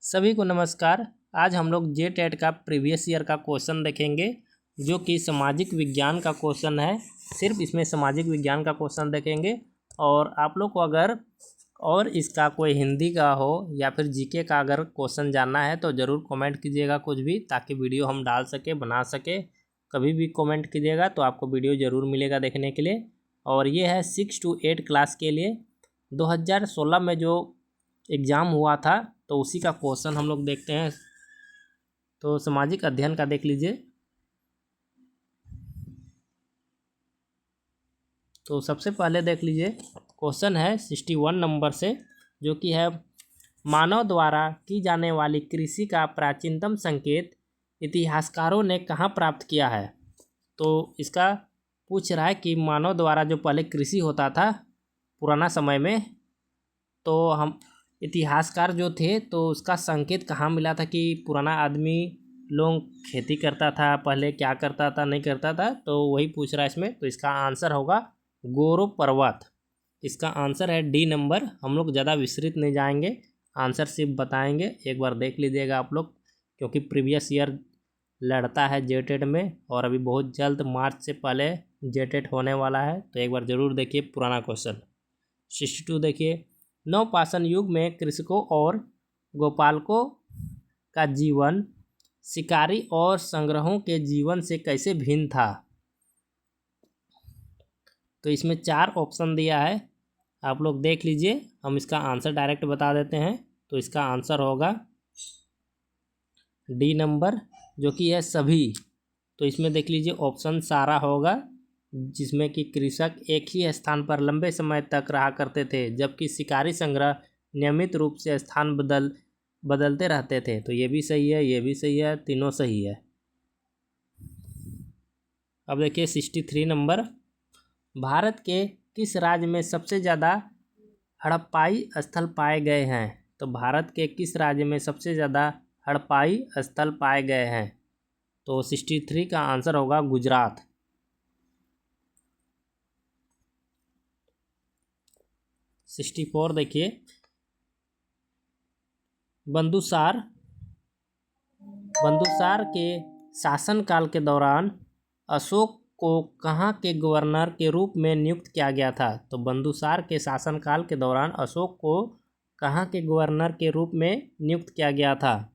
सभी को नमस्कार। आज हम लोग जेटेट का प्रीवियस ईयर का क्वेश्चन देखेंगे जो कि सामाजिक विज्ञान का क्वेश्चन है। सिर्फ इसमें सामाजिक विज्ञान का क्वेश्चन देखेंगे और आप लोग को अगर और इसका कोई हिंदी का हो या फिर जीके का अगर क्वेश्चन जानना है तो ज़रूर कमेंट कीजिएगा कुछ भी, ताकि वीडियो हम डाल सके बना सके। कभी भी कमेंट कीजिएगा तो आपको वीडियो ज़रूर मिलेगा देखने के लिए। और ये है 6 to 8 क्लास के लिए 2016 में जो एग्ज़ाम हुआ था तो उसी का क्वेश्चन हम लोग देखते हैं। तो सामाजिक अध्ययन का देख लीजिए। तो सबसे पहले देख लीजिए, क्वेश्चन है 61 नंबर से, जो कि है मानव द्वारा की जाने वाली कृषि का प्राचीनतम संकेत इतिहासकारों ने कहाँ प्राप्त किया है। तो इसका पूछ रहा है कि मानव द्वारा जो पहले कृषि होता था पुराना समय में, तो हम इतिहासकार जो थे तो उसका संकेत कहाँ मिला था कि पुराना आदमी लोग खेती करता था, पहले क्या करता था नहीं करता था, तो वही पूछ रहा है इसमें। तो इसका आंसर होगा गोरो पर्वत। इसका आंसर है डी नंबर। हम लोग ज़्यादा विस्तृत नहीं जाएंगे, आंसर सिर्फ बताएंगे। एक बार देख लीजिएगा आप लोग, क्योंकि प्रीवियस ईयर लड़ता है जेटेट में और अभी बहुत जल्द मार्च से पहले जेटेट होने वाला है। तो एक बार ज़रूर देखिए पुराना क्वेश्चन। 62 देखिए, नवपाषाण युग में कृषकों और गोपालकों का जीवन शिकारी और संग्रहों के जीवन से कैसे भिन्न था। तो इसमें 4 ऑप्शन दिया है, आप लोग देख लीजिए। हम इसका आंसर डायरेक्ट बता देते हैं। तो इसका आंसर होगा डी नंबर, जो कि है सभी। तो इसमें देख लीजिए ऑप्शन सारा होगा, जिसमें कि कृषक एक ही स्थान पर लंबे समय तक रहा करते थे, जबकि शिकारी संग्रह नियमित रूप से स्थान बदलते रहते थे। तो ये भी सही है, ये भी सही है, तीनों सही है। अब देखिए 63 नंबर, भारत के किस राज्य में सबसे ज़्यादा हड़प्पाई स्थल पाए गए हैं। तो भारत के किस राज्य में सबसे ज़्यादा हड़प्पाई स्थल पाए गए हैं। तो 63 का आंसर होगा गुजरात। 64 देखिए, बिंदुसार के शासनकाल के दौरान अशोक को कहाँ के गवर्नर के रूप में नियुक्त किया गया था। तो बिंदुसार के शासनकाल के दौरान अशोक को कहाँ के गवर्नर के रूप में नियुक्त किया गया था।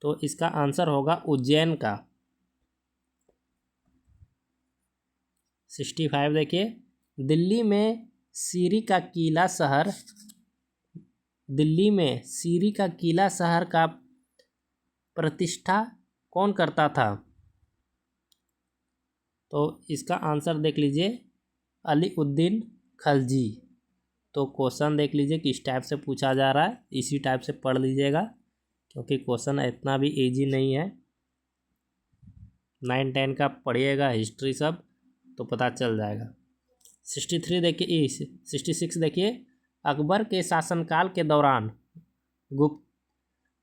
तो इसका आंसर होगा उज्जैन का। 65 देखिए, दिल्ली में सीरी का किला शहर का प्रतिष्ठा कौन करता था। तो इसका आंसर देख लीजिए अलीउद्दीन खलजी। तो क्वेश्चन देख लीजिए किस टाइप से पूछा जा रहा है, इसी टाइप से पढ़ लीजिएगा, क्योंकि क्वेश्चन इतना भी इजी नहीं है। 9, 10 का पढ़िएगा हिस्ट्री सब, तो पता चल जाएगा। 63 देखिए, 66 देखिए, अकबर के शासनकाल के दौरान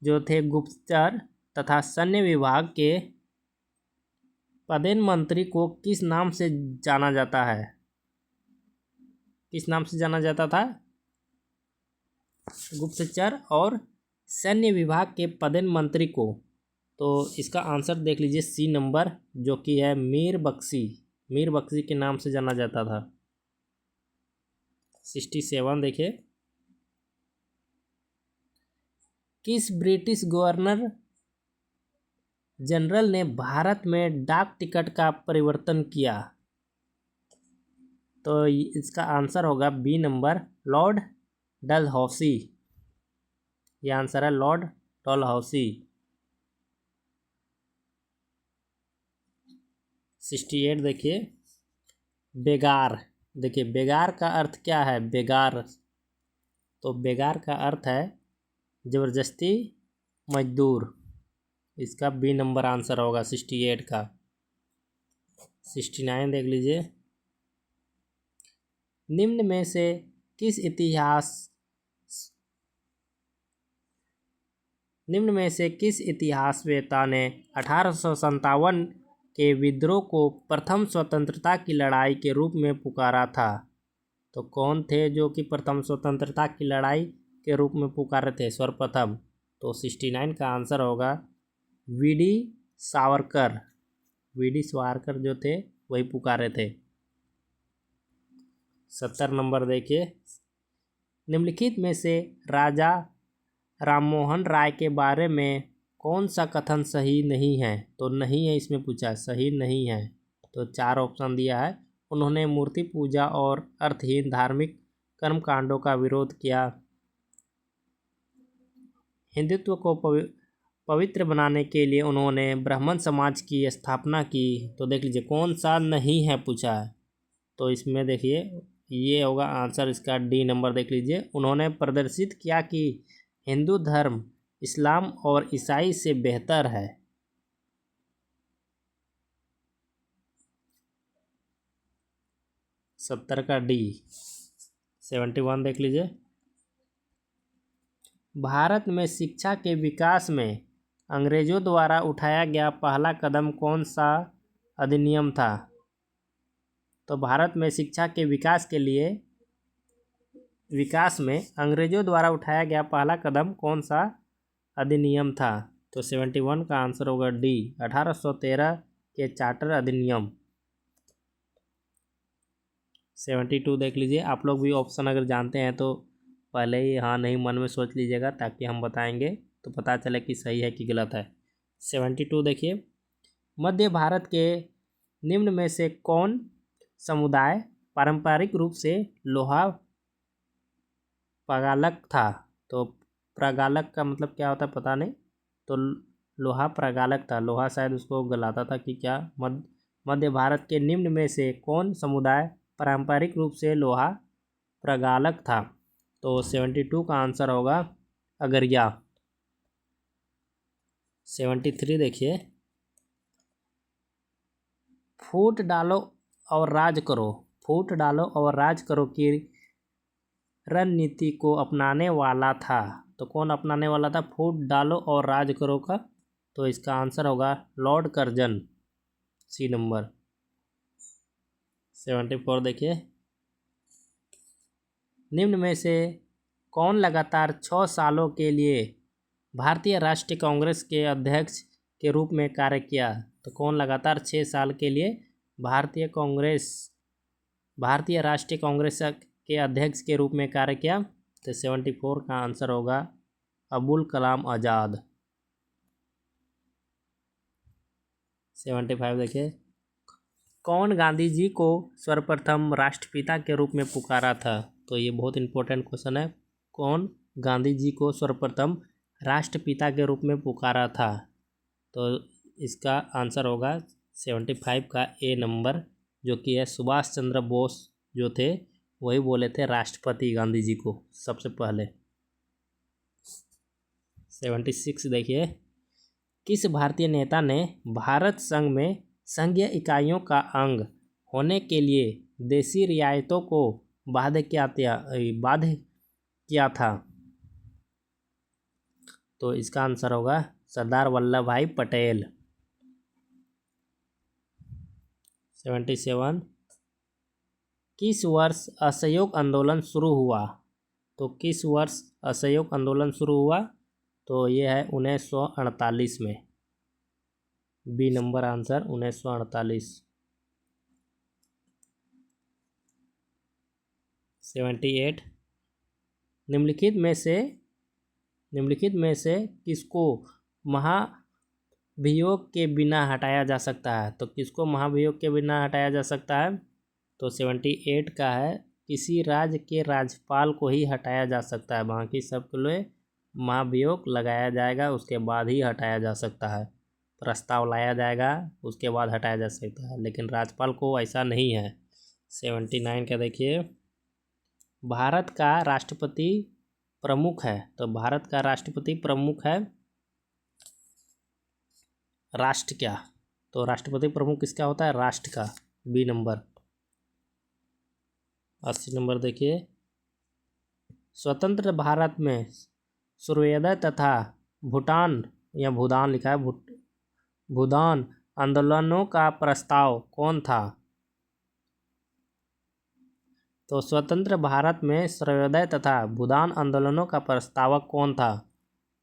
गुप्तचर तथा सैन्य विभाग के प्रधान मंत्री को किस नाम से जाना जाता है। किस नाम से जाना जाता था। गुप्तचर और सैन्य विभाग के प्रधान मंत्री को। तो इसका आंसर देख लीजिए सी नंबर, जो कि है मीर बख्शी के नाम से जाना जाता था। 67 देखिए, किस ब्रिटिश गवर्नर जनरल ने भारत में डाक टिकट का परिवर्तन किया। तो इसका आंसर होगा बी नंबर, लॉर्ड डलहौसी। यह आंसर है लॉर्ड डलहौसी। 68 देखिए, बेगार। देखिए बेगार का अर्थ क्या है। बेगार, तो बेगार का अर्थ है ज़बरदस्ती मजदूर। इसका बी नंबर आंसर होगा 68 का। 69 देख लीजिए, निम्न में से किस इतिहासवेत्ता ने 1857 के विद्रोह को प्रथम स्वतंत्रता की लड़ाई के रूप में पुकारा था। तो कौन थे जो कि प्रथम स्वतंत्रता की लड़ाई के रूप में पुकारे थे सर्वप्रथम। तो 69 का आंसर होगा वी.डी. सावरकर। वी.डी. सावरकर जो थे वही पुकारे थे। 70 नंबर देखिए, निम्नलिखित में से राजा राममोहन राय के बारे में कौन सा कथन सही नहीं है? तो नहीं है इसमें पूछा है, सही नहीं है। तो 4 ऑप्शन दिया है। उन्होंने मूर्ति पूजा और अर्थहीन धार्मिक कर्मकांडों का विरोध किया। हिंदुत्व को पवित्र बनाने के लिए उन्होंने ब्राह्मण समाज की स्थापना की। तो देख लीजिए कौन सा नहीं है पूछा है। तो इसमें देखिए ये होगा आंसर इसका डी नंबर। देख लीजिए, उन्होंने प्रदर्शित किया कि हिंदू धर्म इस्लाम और ईसाई से बेहतर है। सत्तर का डी। 71 देख लीजिए, भारत में शिक्षा के विकास में अंग्रेजों द्वारा उठाया गया पहला कदम कौन सा अधिनियम था? तो भारत में शिक्षा के विकास में अंग्रेजों द्वारा उठाया गया पहला कदम कौन सा अधिनियम था? तो 71 का आंसर होगा डी, 1813 के चार्टर अधिनियम। 72 देख लीजिए, आप लोग भी ऑप्शन अगर जानते हैं तो पहले ही हाँ नहीं मन में सोच लीजिएगा, ताकि हम बताएंगे तो पता चले कि सही है कि गलत है। 72 देखिए, मध्य भारत के निम्न में से कौन समुदाय पारंपरिक रूप से लोहा प्रगालक था? तो प्रगालक का मतलब क्या होता है पता नहीं, तो लोहा प्रगालक था। लोहा शायद उसको गलाता था कि क्या। मध्य भारत के निम्न में से कौन समुदाय पारंपरिक रूप से लोहा प्रगालक था? तो 72 का आंसर होगा अगरिया। 73 देखिए, फूट डालो और राज करो, फूट डालो और राज करो की रणनीति को अपनाने वाला था। तो कौन अपनाने वाला था फूट डालो और राज करो का? तो इसका आंसर होगा लॉर्ड कर्जन, सी नंबर। 74 देखिए, निम्न में से कौन लगातार 6 सालों के लिए भारतीय राष्ट्रीय कांग्रेस के अध्यक्ष के रूप में कार्य किया? तो कौन लगातार 6 साल के लिए भारतीय राष्ट्रीय कांग्रेस के अध्यक्ष के रूप में कार्य किया? तो 74 का आंसर होगा अबुल कलाम आज़ाद। 75 देखिए, कौन गांधी जी को सर्वप्रथम राष्ट्रपिता के रूप में पुकारा था? तो ये बहुत इंपॉर्टेंट क्वेश्चन है। कौन गांधी जी को सर्वप्रथम राष्ट्रपिता के रूप में पुकारा था? तो इसका आंसर होगा 75 का ए नंबर, जो कि है सुभाष चंद्र बोस जो थे वही बोले थे राष्ट्रपति गांधी जी को सबसे पहले। 76 देखिए, किस भारतीय नेता ने भारत संघ में संघीय इकाइयों का अंग होने के लिए देशी रियायतों को बाध्य किया था? तो इसका आंसर होगा सरदार वल्लभ भाई पटेल। 77, किस वर्ष असहयोग आंदोलन शुरू हुआ? तो किस वर्ष असहयोग आंदोलन शुरू हुआ? तो ये है 1948 में, बी नंबर आंसर 1948। 78, निम्नलिखित में से किसको महाभियोग के बिना हटाया जा सकता है? तो किसको महाभियोग के बिना हटाया जा सकता है? तो 78 का है किसी राज्य के राज्यपाल को ही हटाया जा सकता है, बाकी सबके लिए महाभियोग लगाया जाएगा, उसके बाद ही हटाया जा सकता है। प्रस्ताव लाया जाएगा उसके बाद हटाया जा सकता है, लेकिन राज्यपाल को ऐसा नहीं है। 79 का देखिए, भारत का राष्ट्रपति प्रमुख है। तो भारत का राष्ट्रपति प्रमुख है राष्ट्र क्या? तो राष्ट्रपति प्रमुख किसका होता है? राष्ट्र का, बी नंबर। 80 नंबर देखिए, स्वतंत्र भारत में सूर्योदय तथा भूटान या भूदान लिखा है भूदान आंदोलनों का प्रस्ताव कौन था? तो स्वतंत्र भारत में सूर्योदय तथा भूदान आंदोलनों का प्रस्तावक कौन था?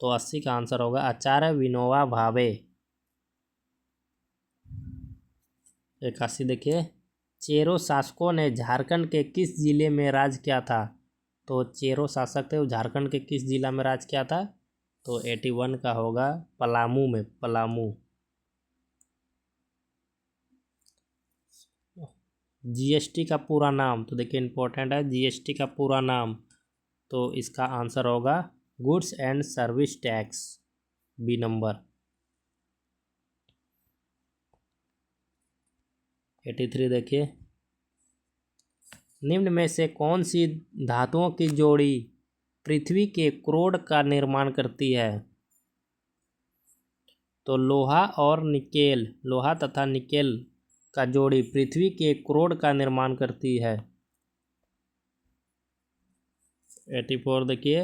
तो 80 का आंसर होगा आचार्य विनोबा भावे। 81 देखिए, चेरो शासकों ने झारखंड के किस जिले में राज किया था? तो चेरो शासक थे, वो झारखंड के किस जिला में राज किया था? तो 81 का होगा पलामू में, पलामू। जीएसटी का पूरा नाम, तो देखिए इंपॉर्टेंट है, जीएसटी का पूरा नाम, तो इसका आंसर होगा goods and service tax, B number. 83 देखिए, निम्न में से कौन सी धातुओं की जोड़ी पृथ्वी के क्रोड का निर्माण करती है? तो लोहा और निकेल, लोहा तथा निकेल का जोड़ी पृथ्वी के क्रोड का निर्माण करती है। 84 देखिए,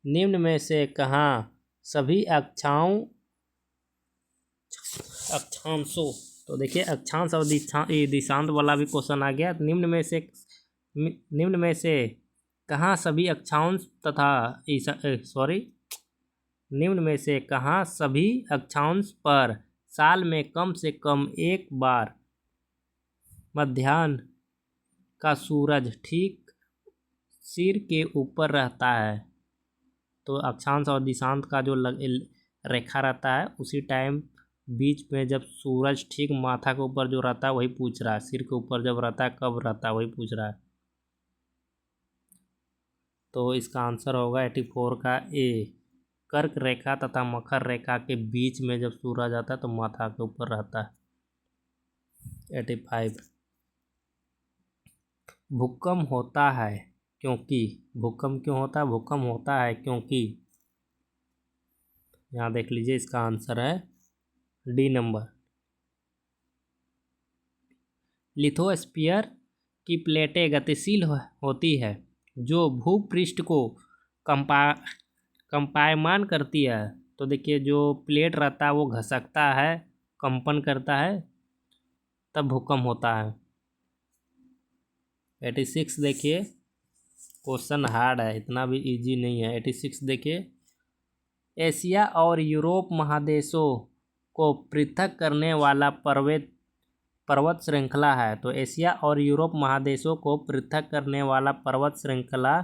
निम्न में से कहाँ सभी अक्षांशों, तो देखिए अक्षांश और दिशांत वाला भी क्वेश्चन आ गया। निम्न में से कहाँ सभी अक्षांश तथा निम्न में से कहाँ सभी अक्षांश पर साल में कम से कम एक बार मध्याह्न का सूरज ठीक सिर के ऊपर रहता है? तो अक्षांश और दिशांत का जो रेखा रहता है, उसी टाइम बीच में जब सूरज ठीक माथा के ऊपर जो रहता है वही पूछ रहा है, सिर के ऊपर जब रहता है कब रहता है वही पूछ रहा है। तो इसका आंसर होगा 84 का ए, कर्क रेखा तथा मकर रेखा के बीच में जब सूरज आता है तो माथा के ऊपर रहता है। 85, भूकंप होता है क्योंकि, भूकंप क्यों होता है? भूकंप होता है क्योंकि, यहाँ देख लीजिए इसका आंसर है डी नंबर। लिथोस्फीयर की प्लेटें गतिशील होती है जो भूपृष्ठ को कंपायमान करती है। तो देखिए जो प्लेट रहता है वो घसकता है, कंपन करता है, तब भूकंप होता है। 86 देखिए, क्वेश्चन हार्ड है, इतना भी इजी नहीं है। 86 देखिए, एशिया और यूरोप महादेशों को पृथक करने वाला पर्वत श्रृंखला है। तो एशिया और यूरोप महादेशों को पृथक करने वाला पर्वत श्रृंखला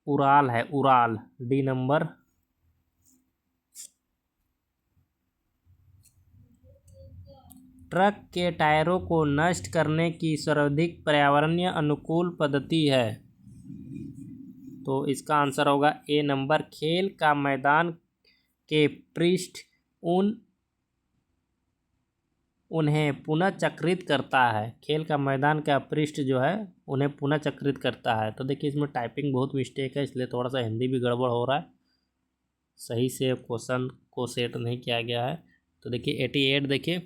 उराल है, उराल, डी नंबर। ट्रक के टायरों को नष्ट करने की सर्वाधिक पर्यावरणीय अनुकूल पद्धति है। तो इसका आंसर होगा ए नंबर, खेल का मैदान के पृष्ठ उन्हें पुनः चक्रित करता है। खेल का मैदान का पृष्ठ जो है उन्हें पुनः चक्रित करता है। तो देखिए इसमें टाइपिंग बहुत मिस्टेक है, इसलिए थोड़ा सा हिंदी भी गड़बड़ हो रहा है, सही से क्वेश्चन को सेट नहीं किया गया है। तो देखिए 88 देखिए,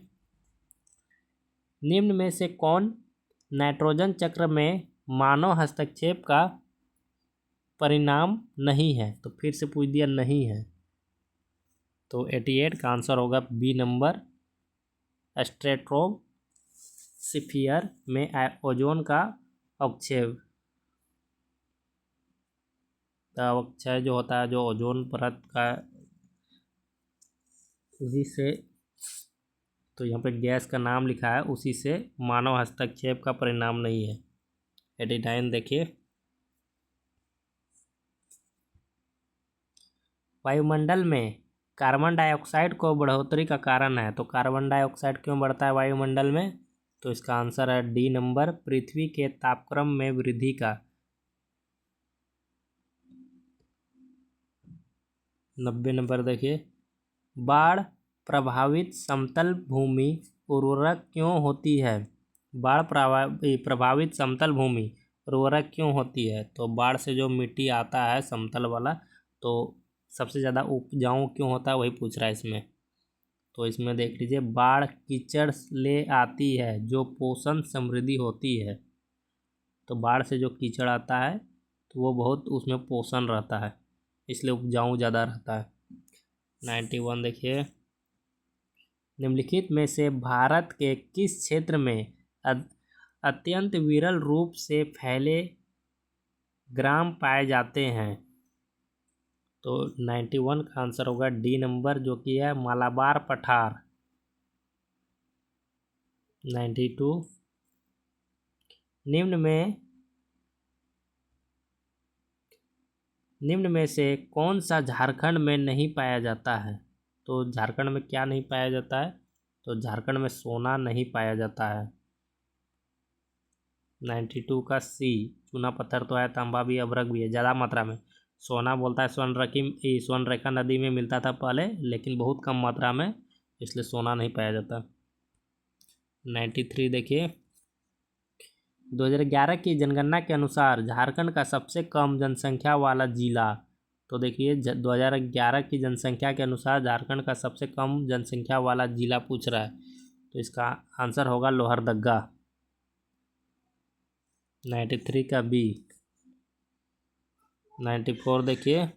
निम्न में से कौन नाइट्रोजन चक्र में मानव हस्तक्षेप का परिणाम नहीं है? तो फिर से पूछ दिया नहीं है, तो 88 का आंसर होगा बी नंबर, स्ट्रेटोस्फीयर में ओजोन का अवक्षय जो होता है, जो ओजोन परत का, उसी से, तो यहाँ पे गैस का नाम लिखा है, उसी से मानव हस्तक्षेप का परिणाम नहीं है। 89 देखिए, वायुमंडल में कार्बन डाइऑक्साइड को बढ़ोतरी का कारण है। तो कार्बन डाइऑक्साइड क्यों बढ़ता है वायुमंडल में? तो इसका आंसर है डी नंबर, पृथ्वी के तापक्रम में वृद्धि का। 90 नंबर देखिए, बाढ़ प्रभावित समतल भूमि उर्वरक क्यों होती है? बाढ़ प्रभावित समतल भूमि उर्वरक क्यों होती है? तो बाढ़ से जो मिट्टी आता है समतल वाला, तो सबसे ज़्यादा उपजाऊ क्यों होता है वही पूछ रहा है इसमें। तो इसमें देख लीजिए, बाढ़ कीचड़ ले आती है जो पोषण समृद्धि होती है। तो बाढ़ से जो कीचड़ आता है तो वो बहुत उसमें पोषण रहता है, इसलिए उपजाऊ ज़्यादा रहता है। 91 देखिए, निम्नलिखित में से भारत के किस क्षेत्र में अत्यंत विरल रूप से फैले ग्राम पाए जाते हैं? तो 91 का आंसर होगा डी नंबर, जो कि है मालाबार पठार। 92, निम्न में से कौन सा झारखंड में नहीं पाया जाता है? तो झारखंड में क्या नहीं पाया जाता है? तो झारखंड में सोना नहीं पाया जाता है। 92 का सी, चूना पत्थर तो है, तांबा भी, अभ्रक भी है ज़्यादा मात्रा में। सोना बोलता है स्वर्णरेखा नदी में मिलता था पहले, लेकिन बहुत कम मात्रा में, इसलिए सोना नहीं पाया जाता। 93 देखिए, 2011 की जनगणना के अनुसार झारखंड का सबसे कम जनसंख्या वाला जिला। तो देखिए 2011 की जनसंख्या के अनुसार झारखंड का सबसे कम जनसंख्या वाला जिला पूछ रहा है, तो इसका आंसर होगा लोहरदगा। 93 का बी। 94 देखिए,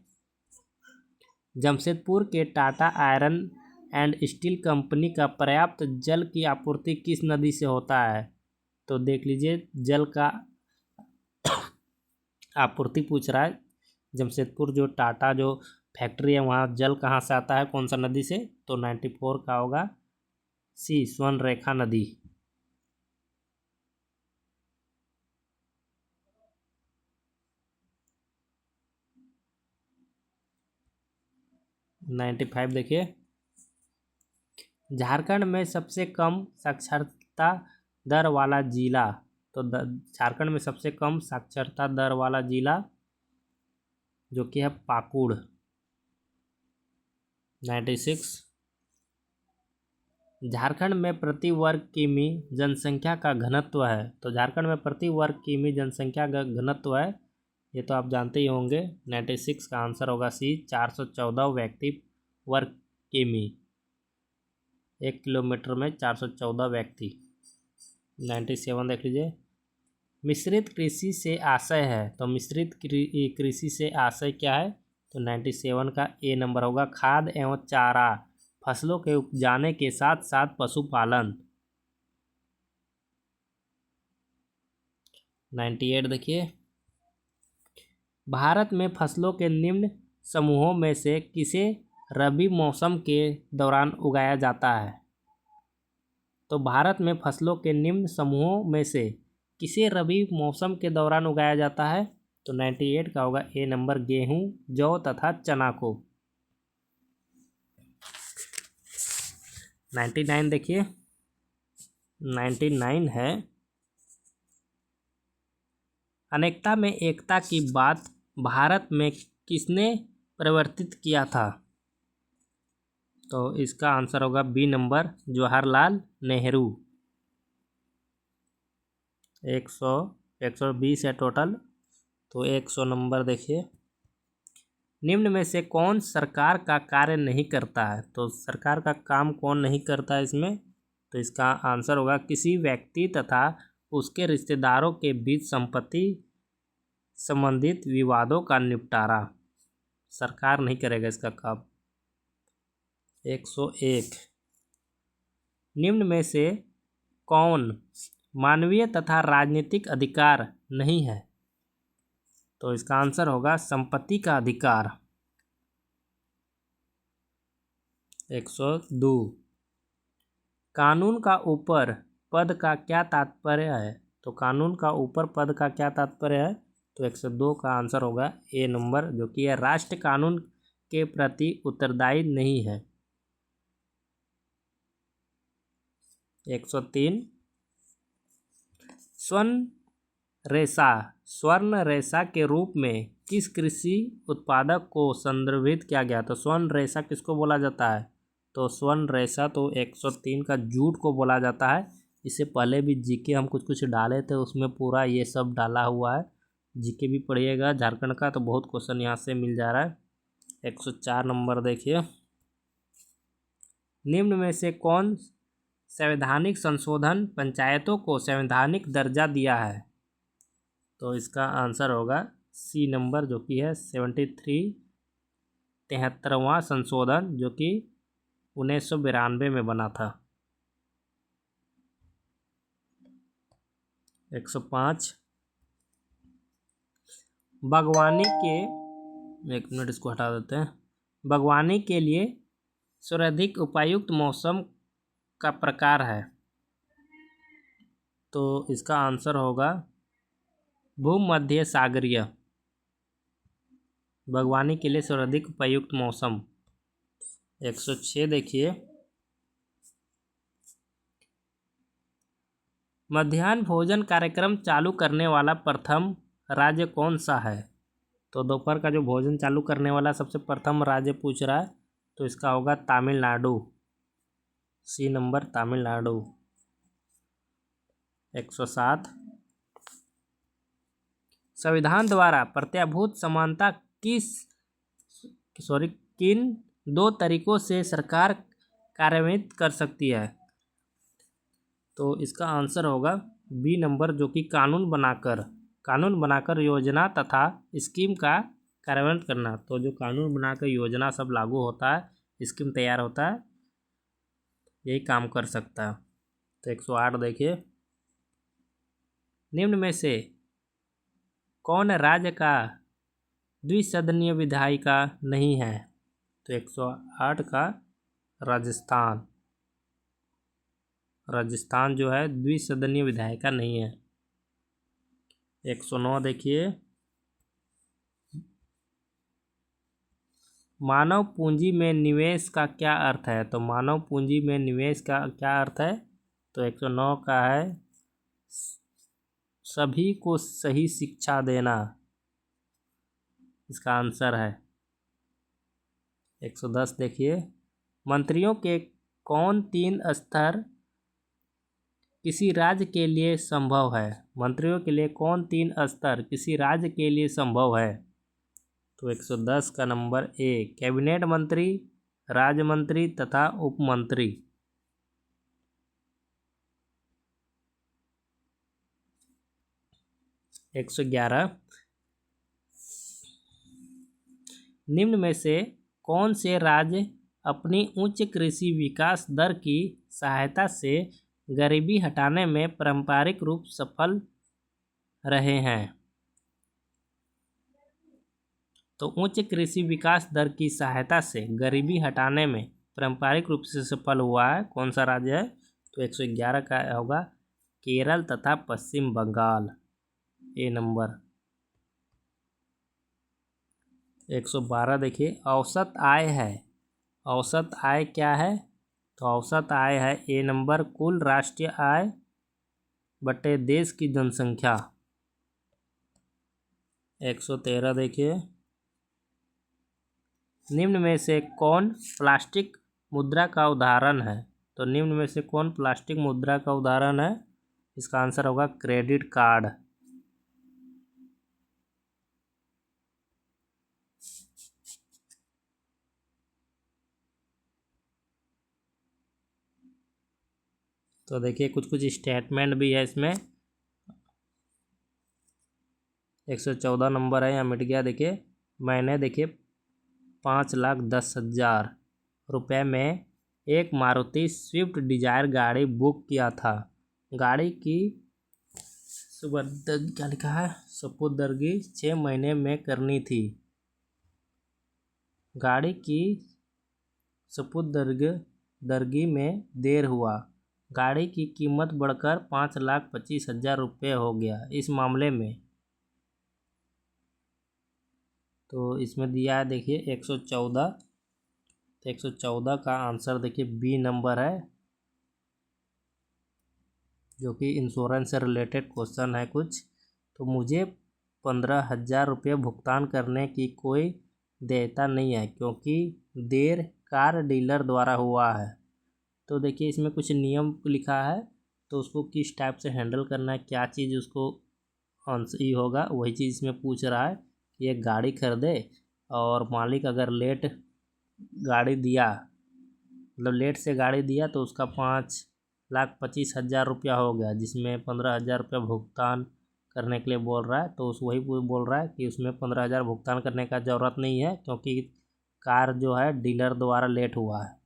जमशेदपुर के Tata iron and steel company का पर्याप्त जल की आपूर्ति किस नदी से होता है? तो देख लीजिए, जल का आपूर्ति पूछ रहा है। जमशेदपुर जो टाटा जो फैक्ट्री है, वहाँ जल कहाँ से आता है, कौन सा नदी से? तो 94 का होगा सी, स्वर्णरेखा नदी। 95 देखिए, झारखंड में सबसे कम साक्षरता दर वाला जिला। तो झारखंड में सबसे कम साक्षरता दर वाला जिला जो कि है पाकुड़। 96, झारखंड में प्रति वर्ग किमी जनसंख्या का घनत्व है। तो झारखंड में प्रति वर्ग किमी जनसंख्या का घनत्व है, ये तो आप जानते ही होंगे। 96 का आंसर होगा सी, 414 व्यक्ति वर्ग किमी। 1 किलोमीटर में 414 व्यक्ति। 97 देख लीजिए, मिश्रित कृषि से आशय है। तो मिश्रित कृषि से आशय क्या है? तो 97 का ए नंबर होगा खाद एवं चारा फसलों के उपजाने के साथ साथ पशुपालन। 98 देखिए, भारत में फसलों के निम्न समूहों में से किसे रबी मौसम के दौरान उगाया जाता है? तो भारत में फसलों के निम्न समूहों में से किसे रबी मौसम के दौरान उगाया जाता है? तो 98 का होगा ए नंबर, गेहूं, जौ तथा चना को। 99 देखिए, 99 है, अनेकता में एकता की बात भारत में किसने परिवर्तित किया था? तो इसका आंसर होगा बी नंबर, जवाहरलाल नेहरू। 120 है टोटल, तो 100 नंबर देखिए, निम्न में से कौन सरकार का कार्य नहीं करता है? तो सरकार का काम कौन नहीं करता है इसमें? तो इसका आंसर होगा किसी व्यक्ति तथा उसके रिश्तेदारों के बीच संपत्ति संबंधित विवादों का निपटारा। सरकार नहीं करेगा इसका काम। 101, निम्न में से कौन मानवीय तथा राजनीतिक अधिकार नहीं है? तो इसका आंसर होगा संपत्ति का अधिकार। 102, कानून का ऊपर पद का क्या तात्पर्य है? तो कानून का ऊपर पद का क्या तात्पर्य है? तो 102 का आंसर होगा ए नंबर, जो कि है राष्ट्र कानून के प्रति उत्तरदायी नहीं है। 103, स्वर्ण रेशा के रूप में किस कृषि उत्पादक को संदर्भित किया गया? तो स्वर्ण रेशा किसको बोला जाता है? तो स्वर्ण रेशा तो 103 का जूट को बोला जाता है। इससे पहले भी जीके हम कुछ डाले थे, उसमें पूरा ये सब डाला हुआ है। जीके भी पढ़िएगा झारखंड का, तो बहुत क्वेश्चन यहाँ से मिल जा रहा है। 104 नंबर देखिए, निम्न में से कौन संवैधानिक संशोधन पंचायतों को संवैधानिक दर्जा दिया है? तो इसका आंसर होगा सी नंबर, जो कि है 73वां संशोधन, जो कि 1992 में बना था। 105, बागवानी के एक मिनट इसको हटा देते हैं। बागवानी के लिए सर्वाधिक उपयुक्त मौसम का प्रकार है, तो इसका आंसर होगा भूमध्य सागरीय। बागवानी के लिए सर्वाधिक उपयुक्त मौसम। 106 देखिए, मध्याह्न भोजन कार्यक्रम चालू करने वाला प्रथम राज्य कौन सा है? तो दोपहर का जो भोजन चालू करने वाला सबसे प्रथम राज्य पूछ रहा है, तो इसका होगा तमिलनाडु। सी नंबर तमिलनाडु। 107, संविधान द्वारा प्रत्याभूत समानता किन 2 तरीकों से सरकार कार्यान्वित कर सकती है? तो इसका आंसर होगा बी नंबर, जो कि कानून बनाकर योजना तथा स्कीम का कार्यान्वयन करना। तो जो कानून बनाकर योजना सब लागू होता है, स्कीम तैयार होता है, यही काम कर सकता है। तो 108 देखिए, निम्न में से कौन राज्य का द्विसदनीय विधायिका नहीं है? तो 108 का राजस्थान जो है द्विसदनीय विधायिका नहीं है। 109 देखिए, मानव पूंजी में निवेश का क्या अर्थ है? तो मानव पूंजी में निवेश का क्या अर्थ है? तो 109 का है सभी को सही शिक्षा देना, इसका आंसर है। 110 देखिए, मंत्रियों के कौन 3 स्तर किसी राज्य के लिए संभव है? मंत्रियों के लिए कौन 3 स्तर किसी राज्य के लिए संभव है? तो 110 का नंबर ए, कैबिनेट मंत्री, राज्य मंत्री तथा उप मंत्री। 111, निम्न में से कौन से राज्य अपनी उच्च कृषि विकास दर की सहायता से गरीबी हटाने में पारंपरिक रूप सफल रहे हैं? तो उच्च कृषि विकास दर की सहायता से गरीबी हटाने में पारंपरिक रूप से सफल हुआ है, कौन सा राज्य है? तो 111 का होगा केरल तथा पश्चिम बंगाल, ए नंबर। 112 देखिए, औसत आय है, औसत आय क्या है? तो औसत आय है ए नंबर, कुल राष्ट्रीय आय बटे देश की जनसंख्या। 113 देखिए, निम्न में से कौन प्लास्टिक मुद्रा का उदाहरण है? तो निम्न में से कौन प्लास्टिक मुद्रा का उदाहरण है? इसका आंसर होगा क्रेडिट कार्ड। तो देखिए कुछ स्टेटमेंट भी है इसमें। 114 नंबर है, यहाँ मिट गया। देखिए, मैंने देखिए 5,10,000 रुपये में एक मारुति स्विफ्ट डिजायर गाड़ी बुक किया था। गाड़ी की क्या लिखा है, सपुर्दगी 6 महीने में करनी थी। गाड़ी की सपुर्दगी में देर हुआ, गाड़ी की कीमत बढ़कर 5,25,000 रुपये हो गया। इस मामले में तो इसमें दिया है देखिए 114, तो 114 का आंसर देखिए बी नंबर है, जो कि इंश्योरेंस से रिलेटेड क्वेश्चन है कुछ। तो मुझे 15,000 रुपये भुगतान करने की कोई देयता नहीं है, क्योंकि देर कार डीलर द्वारा हुआ है। तो देखिए इसमें कुछ नियम लिखा है, तो उसको किस टाइप से हैंडल करना है, क्या चीज़ उसको आंसर ही होगा, वही चीज़ इसमें पूछ रहा है कि एक गाड़ी खरीदे और मालिक अगर लेट गाड़ी दिया, मतलब लेट से गाड़ी दिया, तो उसका 5,25,000 रुपया हो गया, जिसमें 15,000 रुपया भुगतान करने के लिए बोल रहा है। तो उस वही बोल रहा है कि उसमें 15,000 भुगतान करने का ज़रूरत नहीं है, क्योंकि कार जो है डीलर द्वारा लेट हुआ है।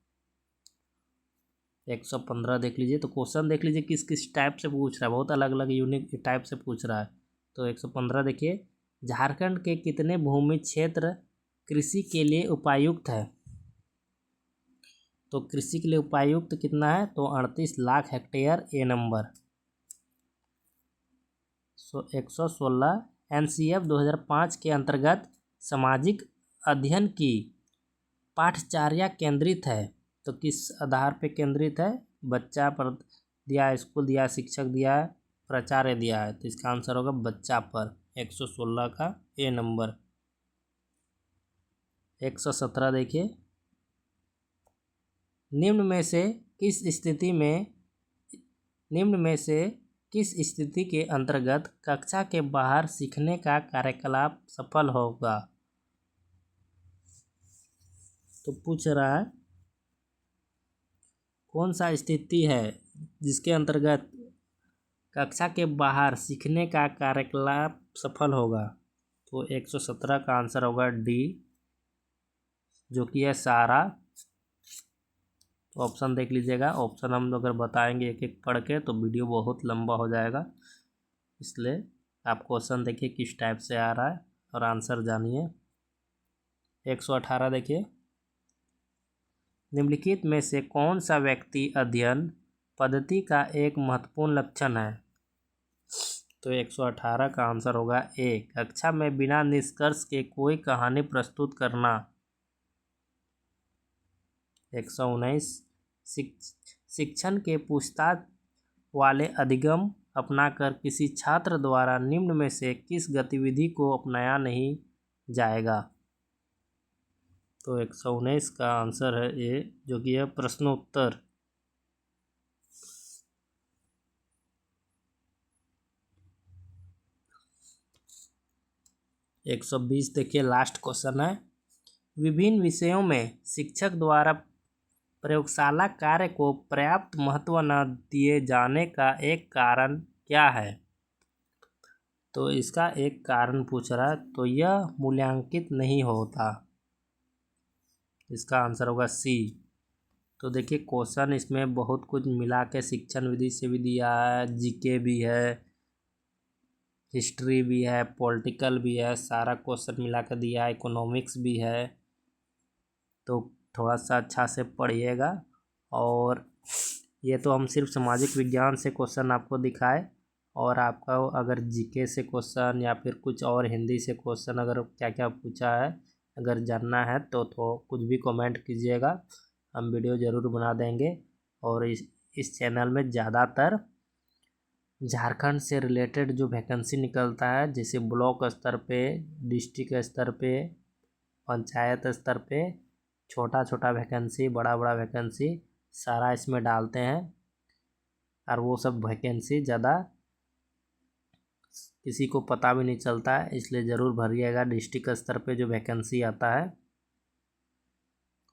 115 देख लीजिए, तो क्वेश्चन देख लीजिए किस किस टाइप से पूछ रहा है, बहुत अलग अलग यूनिक टाइप से पूछ रहा है। तो 115 देखिए, झारखंड के कितने भूमि क्षेत्र कृषि के लिए उपायुक्त है? तो कृषि के लिए उपायुक्त कितना है? तो 38 लाख हेक्टेयर, ए नंबर। 116 NCF 2005 के अंतर्गत सामाजिक अध्ययन की पाठचर्या केंद्रित है। तो किस आधार पे केंद्रित है? बच्चा पर दिया है, स्कूल दिया है, शिक्षक दिया है, प्राचार्य दिया है। तो इसका आंसर होगा बच्चा पर, 116 का ए नंबर। 117 देखिए, निम्न में से किस स्थिति के अंतर्गत कक्षा के बाहर सीखने का कार्यकलाप सफल होगा? तो पूछ रहा है कौन सा स्थिति है जिसके अंतर्गत कक्षा के बाहर सीखने का कार्यकलाप सफल होगा? तो 117 का आंसर होगा डी, जो कि है सारा। तो ऑप्शन देख लीजिएगा। ऑप्शन हम अगर बताएंगे एक एक पढ़ के तो वीडियो बहुत लंबा हो जाएगा, इसलिए आप क्वेश्चन देखिए किस टाइप से आ रहा है और आंसर जानिए। 118 देखिए, निम्नलिखित में से कौन सा व्यक्ति अध्ययन पद्धति का एक महत्वपूर्ण लक्षण है? तो 118 का आंसर होगा ए, कक्षा में बिना निष्कर्ष के कोई कहानी प्रस्तुत करना। 119, शिक्षण के पूछताछ वाले अधिगम अपनाकर किसी छात्र द्वारा निम्न में से किस गतिविधि को अपनाया नहीं जाएगा? तो 119 का आंसर है ए, जो कि है प्रश्नोत्तर। 120 देखिए, लास्ट क्वेश्चन है। विभिन्न विषयों में शिक्षक द्वारा प्रयोगशाला कार्य को पर्याप्त महत्व न दिए जाने का एक कारण क्या है? तो इसका एक कारण पूछ रहा है, तो यह मूल्यांकित नहीं होता। इसका आंसर होगा सी। तो देखिए क्वेश्चन इसमें बहुत कुछ मिला के शिक्षण विधि से भी दिया है, जीके भी है, हिस्ट्री भी है, पॉलिटिकल भी है, सारा क्वेश्चन मिला कर दिया है, इकोनॉमिक्स भी है। तो थोड़ा सा अच्छा से पढ़िएगा। और ये तो हम सिर्फ सामाजिक विज्ञान से क्वेश्चन आपको दिखाए, और आपका अगर जीके से क्वेश्चन या फिर कुछ और हिंदी से क्वेश्चन अगर क्या क्या पूछा है अगर जानना है तो कुछ भी कमेंट कीजिएगा, हम वीडियो ज़रूर बना देंगे। और इस चैनल में ज़्यादातर झारखंड से रिलेटेड जो वैकेंसी निकलता है, जैसे ब्लॉक स्तर पे, डिस्ट्रिक्ट स्तर पे, पंचायत स्तर पे, छोटा छोटा वैकेंसी, बड़ा बड़ा वैकेंसी, सारा इसमें डालते हैं। और वो सब वैकेंसी ज़्यादा किसी को पता भी नहीं चलता है, इसलिए ज़रूर भरिएगा डिस्ट्रिक्ट स्तर पे जो वैकेंसी आता है।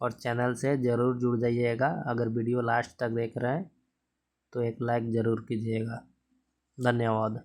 और चैनल से ज़रूर जुड़ जाइएगा। अगर वीडियो लास्ट तक देख रहे हैं तो एक लाइक ज़रूर कीजिएगा। धन्यवाद।